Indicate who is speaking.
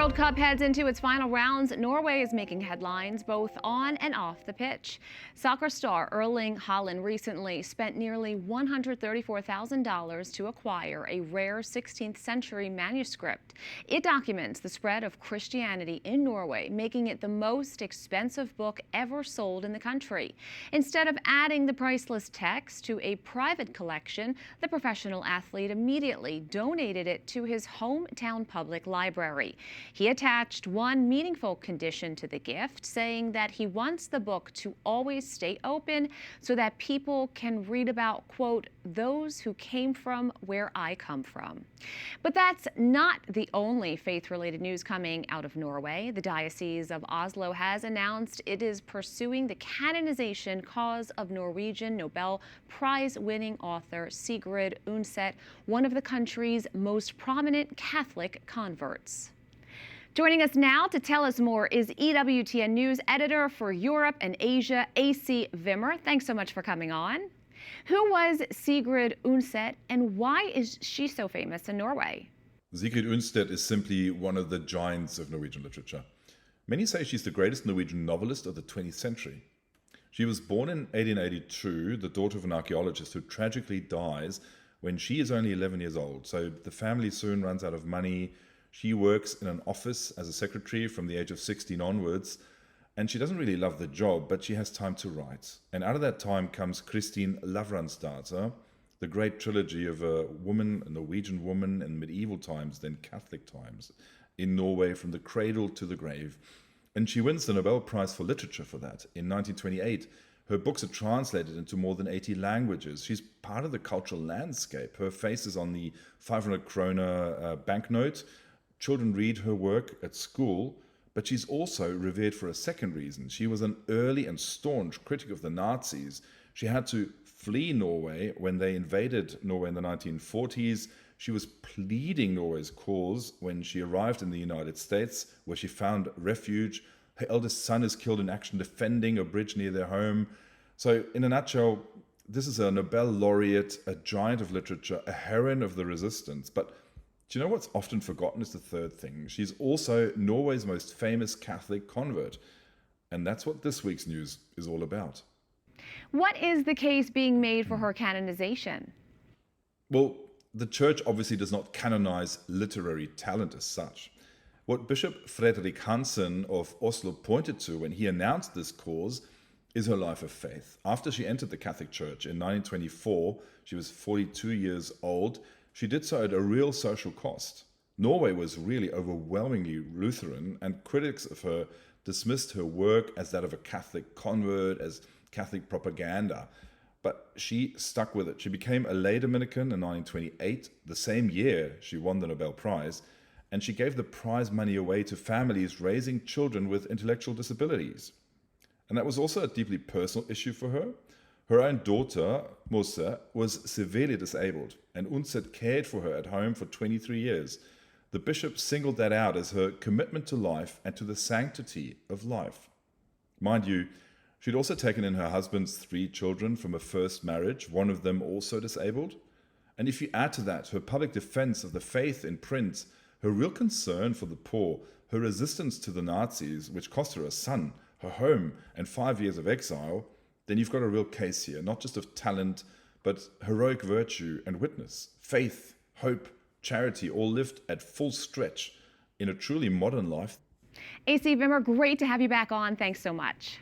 Speaker 1: World Cup heads into its final rounds, Norway is making headlines both on and off the pitch. Soccer star Erling Haaland recently spent nearly $134,000 to acquire a rare 16th century manuscript. It documents the spread of Christianity in Norway, making it the most expensive book ever sold in the country. Instead of adding the priceless text to a private collection, the professional athlete immediately donated it to his hometown public library. He attached one meaningful condition to the gift, saying that he wants the book to always stay open so that people can read about, quote, those who came from where I come from. But that's not the only faith-related news coming out of Norway. The Diocese of Oslo has announced it is pursuing the canonization cause of Norwegian Nobel Prize-winning author Sigrid Undset, one of the country's most prominent Catholic converts. Joining us now to tell us more is EWTN News editor for Europe and Asia, AC Wimmer. Thanks so much for coming on. Who was Sigrid Undset, and why is she so famous in Norway?
Speaker 2: Sigrid Undset is simply one of the giants of Norwegian literature. Many say she's the greatest Norwegian novelist of the 20th century. She was born in 1882, the daughter of an archaeologist who tragically dies when she is only 11 years old. So the family soon runs out of money. She works in an office as a secretary from the age of 16 onwards, and she doesn't really love the job, but she has time to write. And out of that time comes Kristin Lavransdatter, the great trilogy of a Norwegian woman in medieval times, then Catholic times, in Norway from the cradle to the grave. And she wins the Nobel Prize for Literature for that in 1928. Her books are translated into more than 80 languages. She's part of the cultural landscape. Her face is on the 500 kroner banknote. Children read her work at school, but she's also revered for a second reason. She was an early and staunch critic of the Nazis. She had to flee Norway when they invaded Norway in the 1940s. She was pleading Norway's cause when she arrived in the United States, where she found refuge. Her eldest son is killed in action defending a bridge near their home. So in a nutshell, this is a Nobel laureate, a giant of literature, a heroine of the resistance. But do you know what's often forgotten is the third thing? She's also Norway's most famous Catholic convert. And that's what this week's news is all about.
Speaker 1: What is the case being made for her canonization?
Speaker 2: Well, the church obviously does not canonize literary talent as such. What Bishop Fredrik Hansen of Oslo pointed to when he announced this cause is her life of faith. After she entered the Catholic Church in 1924, she was 42 years old. She did so at a real social cost. Norway was really overwhelmingly Lutheran, and critics of her dismissed her work as that of a Catholic convert, as Catholic propaganda. But she stuck with it. She became a lay Dominican in 1928, the same year she won the Nobel Prize, and she gave the prize money away to families raising children with intellectual disabilities. And that was also a deeply personal issue for her. Her own daughter, Mosse, was severely disabled, and Undset cared for her at home for 23 years. The bishop singled that out as her commitment to life and to the sanctity of life. Mind you, she'd also taken in her husband's 3 children from a first marriage, one of them also disabled. And if you add to that her public defense of the faith in print, her real concern for the poor, her resistance to the Nazis, which cost her a son, her home, and 5 years of exile, then you've got a real case here, not just of talent, but heroic virtue and witness, faith, hope, charity, all lived at full stretch in a truly modern life.
Speaker 1: AC Wimmer, great to have you back on. Thanks so much.